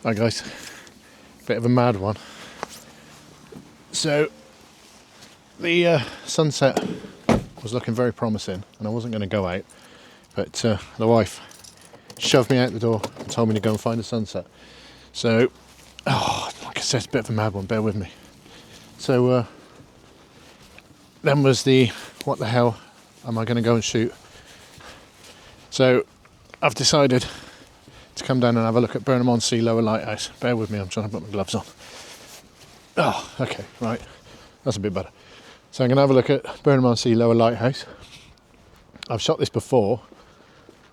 Hi guys, bit of a mad one. So the sunset was looking very promising and I wasn't going to go out, but the wife shoved me out the door and told me to go and find a sunset. So, like I said, it's a bit of a mad one, bear with me. So then was the, what the hell am I going to go and shoot? So I've decided to come down and have a look at Burnham-on-Sea Lighthouse. Bear with me, I'm trying to put my gloves on. Oh, okay, right, that's a bit better. So I'm going to have a look at Burnham-on-Sea Lighthouse. I've shot this before,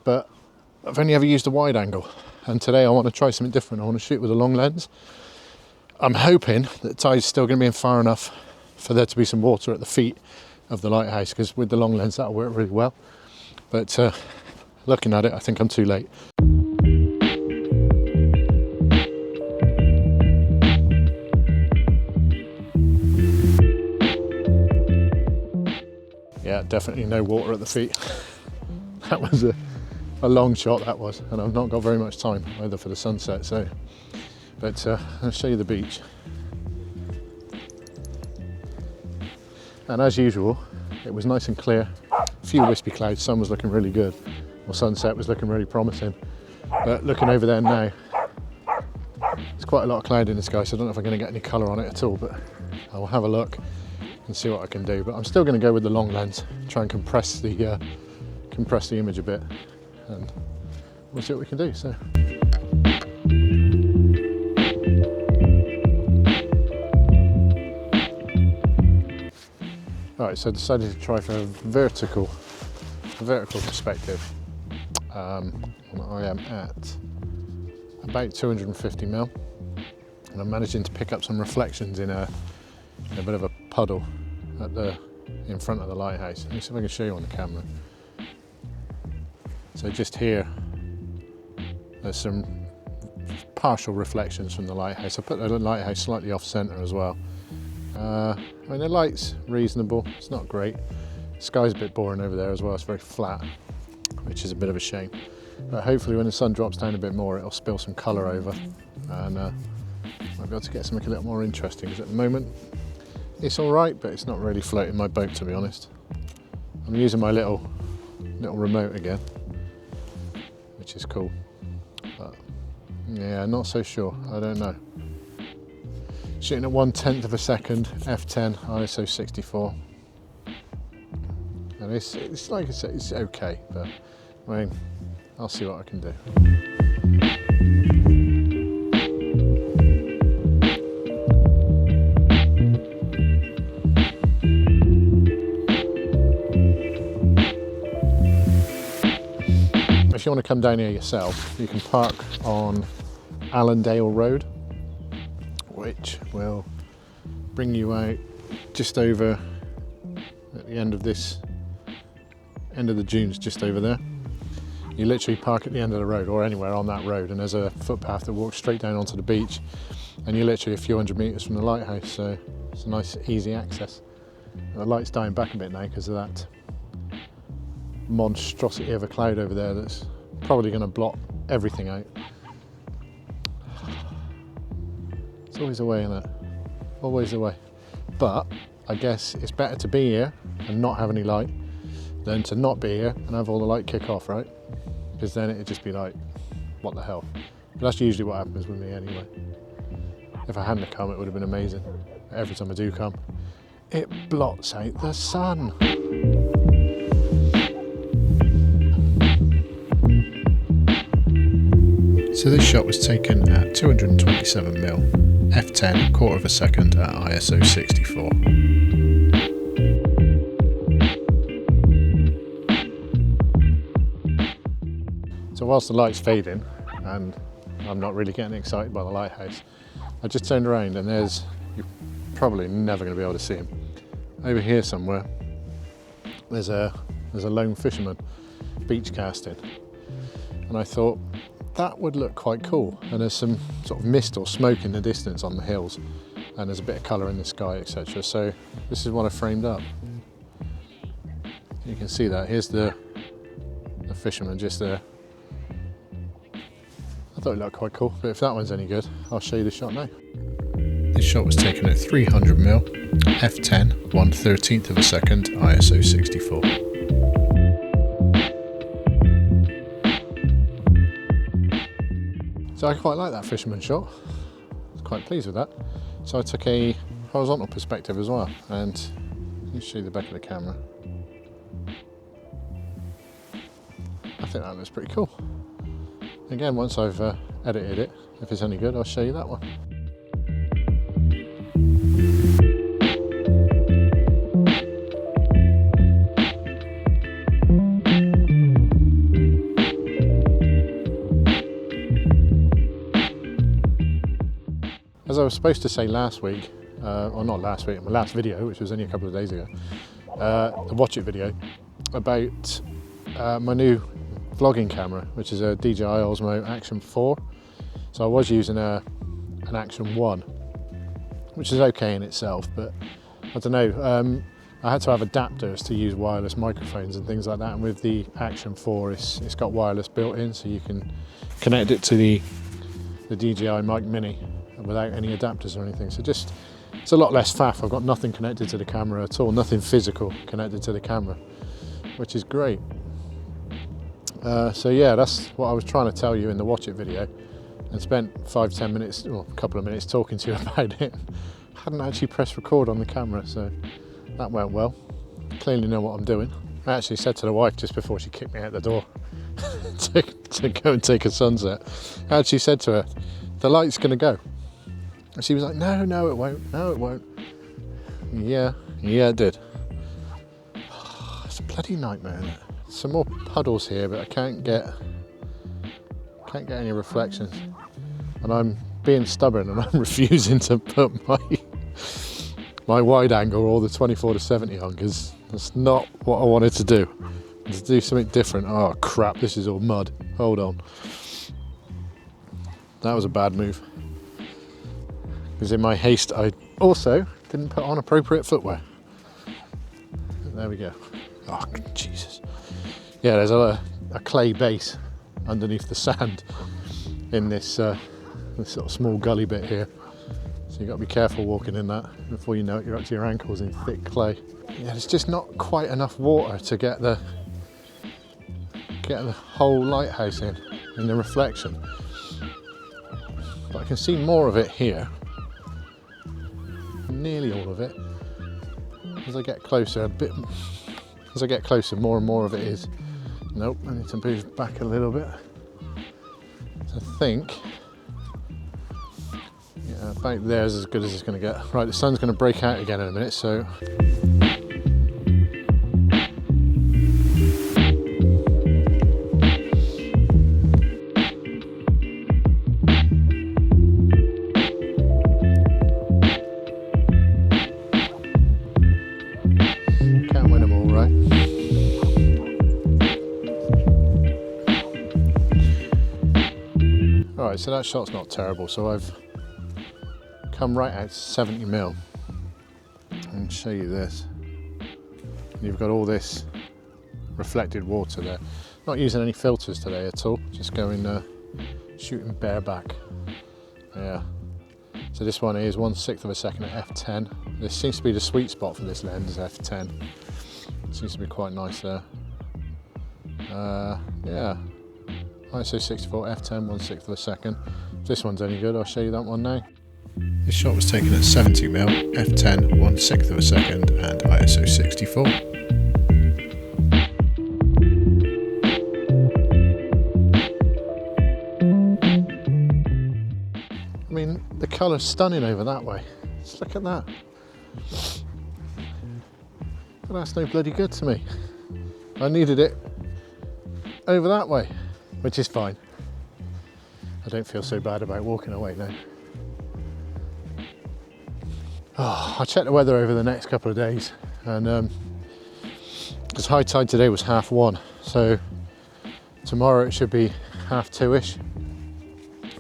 but I've only ever used a wide angle, and today I want to try something different. I want to shoot with a long lens. I'm hoping that the tide's still going to be in far enough for there to be some water at the feet of the lighthouse, because with the long lens that'll work really well. But looking at it, I think I'm too late. Yeah, definitely no water at the feet. That was a long shot, that was, and I've not got very much time either for the sunset. So, but I'll show you the beach. And as usual, it was nice and clear. A few wispy clouds. Sun was looking really good. Well, sunset was looking really promising. But looking over there now, there's quite a lot of cloud in the sky, so I don't know if I'm going to get any colour on it at all. But I'll have a look and see what I can do. But I'm still going to go with the long lens, try and compress the image a bit, and we'll see what we can do. So. Alright, so I decided to try for a vertical perspective. And I am at about 250mm, and I'm managing to pick up some reflections in a bit of a puddle in front of the lighthouse. Let me see if I can show you on the camera. So just here, there's some partial reflections from the lighthouse. I put the lighthouse slightly off centre as well. I mean, the light's reasonable, it's not great. The sky's a bit boring over there as well, it's very flat, which is a bit of a shame. But hopefully when the sun drops down a bit more, it'll spill some colour over, and I'll be able to get something a little more interesting, because at the moment it's alright, but it's not really floating my boat, to be honest. I'm using my little remote again, which is cool, but yeah, not so sure, I don't know. Shooting at 1/10 of a second, f10, ISO 64. And it's like I said, it's okay, but I mean, I'll see what I can do. If you want to come down here yourself, you can park on Allendale Road, which will bring you out just over at the end of the dunes, just over there. You literally park at the end of the road or anywhere on that road, and there's a footpath that walks straight down onto the beach, and you're literally a few hundred metres from the lighthouse, so it's a nice easy access. And the light's dying back a bit now because of that monstrosity of a cloud over there that's probably going to blot everything out. It's always a way, isn't it? Always a way. But I guess it's better to be here and not have any light than to not be here and have all the light kick off, right? Because then it'd just be like, what the hell? But that's usually what happens with me anyway. If I hadn't come, it would have been amazing. But every time I do come, it blots out the sun. So this shot was taken at 227mm, f10, quarter of a second at ISO 64. So whilst the light's fading and I'm not really getting excited by the lighthouse, I just turned around and you're probably never going to be able to see him. Over here somewhere, there's a lone fisherman beach casting, and I thought that would look quite cool. And there's some sort of mist or smoke in the distance on the hills, and there's a bit of colour in the sky, etc. So this is what I framed up. You can see that. Here's the fisherman just there. I Thought it looked quite cool, but if that one's any good, I'll show you the shot now. This shot was taken at 300mm, f10, 1/13 of a second, ISO 64. So I quite like that fisherman shot. I was quite pleased with that. So I took a horizontal perspective as well, and let me show you the back of the camera. I think that looks pretty cool. Again, once I've edited it, if it's any good, I'll show you that one. As I was supposed to say last week, or not last week, my last video, which was only a couple of days ago, the Watch It video, about my new vlogging camera, which is a DJI Osmo Action 4. So I was using an Action 1, which is okay in itself, but I don't know, I had to have adapters to use wireless microphones and things like that, and with the Action 4 it's got wireless built in, so you can connect it to the DJI Mic Mini without any adapters or anything. So just, it's a lot less faff. I've got nothing connected to the camera at all, nothing physical connected to the camera, which is great. So yeah, that's what I was trying to tell you in the Watch It video, and spent 5-10 minutes, or a couple of minutes talking to you about it. I hadn't actually pressed record on the camera, so that went well. Clearly know what I'm doing. I actually said to the wife just before she kicked me out the door to go and take a sunset, I actually said to her, the light's going to go. And she was like, no, no it won't, no it won't. Yeah, it did. It's a bloody nightmare, isn't it? Some more puddles here, but I can't get any reflections, and I'm being stubborn and I'm refusing to put my wide angle or the 24-70 on, because that's not what I wanted to do. To do something different. Oh crap, this is all mud. Hold on. That was a bad move, because in my haste I also didn't put on appropriate footwear. There we go. Oh Jesus. Yeah, there's a clay base underneath the sand in this sort of small gully bit here. So you've got to be careful walking in that. Before you know it, you're up to your ankles in thick clay. Yeah, there's just not quite enough water to get the whole lighthouse in the reflection. But I can see more of it here. Nearly all of it. As I get closer, more and more of it is. Nope, I need to move back a little bit. I think, yeah, about there is as good as it's going to get. Right, the sun's going to break out again in a minute, so. Can't win them all, right? Alright, so that shot's not terrible, so I've come right out to 70mm and show you this. You've got all this reflected water there. Not using any filters today at all, just going shooting bareback. Yeah. So this one is 1/6 of a second at f10. This seems to be the sweet spot for this lens, f10. Seems to be quite nice there. Yeah. ISO 64 f10, 1/6 of a second. If this one's any good, I'll show you that one now. This shot was taken at 70mm, f10, 1/6 of a second, and ISO 64. I mean, the colour's stunning over that way. Just look at that. But that's no bloody good to me. I needed it over that way, which is fine. I don't feel so bad about walking away now. Oh, I'll check the weather over the next couple of days, and because high tide today was 1:30, so tomorrow it should be 2:30ish,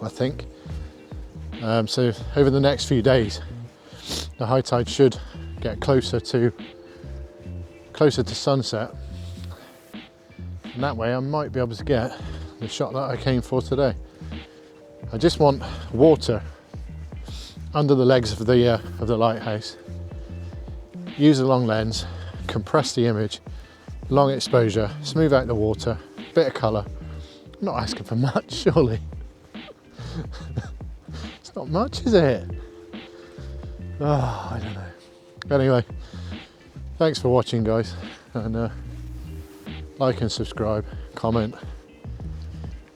I think. So over the next few days, the high tide should get closer to sunset, and that way I might be able to get the shot that I came for today. I just want water under the legs of the lighthouse. Use a long lens, compress the image, long exposure, smooth out the water, bit of colour. I'm not asking for much, surely. It's not much, is it? Oh, I don't know. Anyway, thanks for watching, guys, and like and subscribe, comment,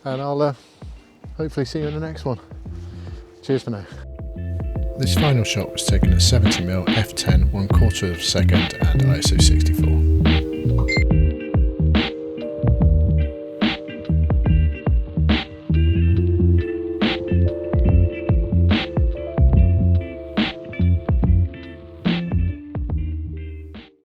and I'll hopefully see you in the next one. Cheers for now. This final shot was taken at 70mm f10 1/4 of a second and ISO 64.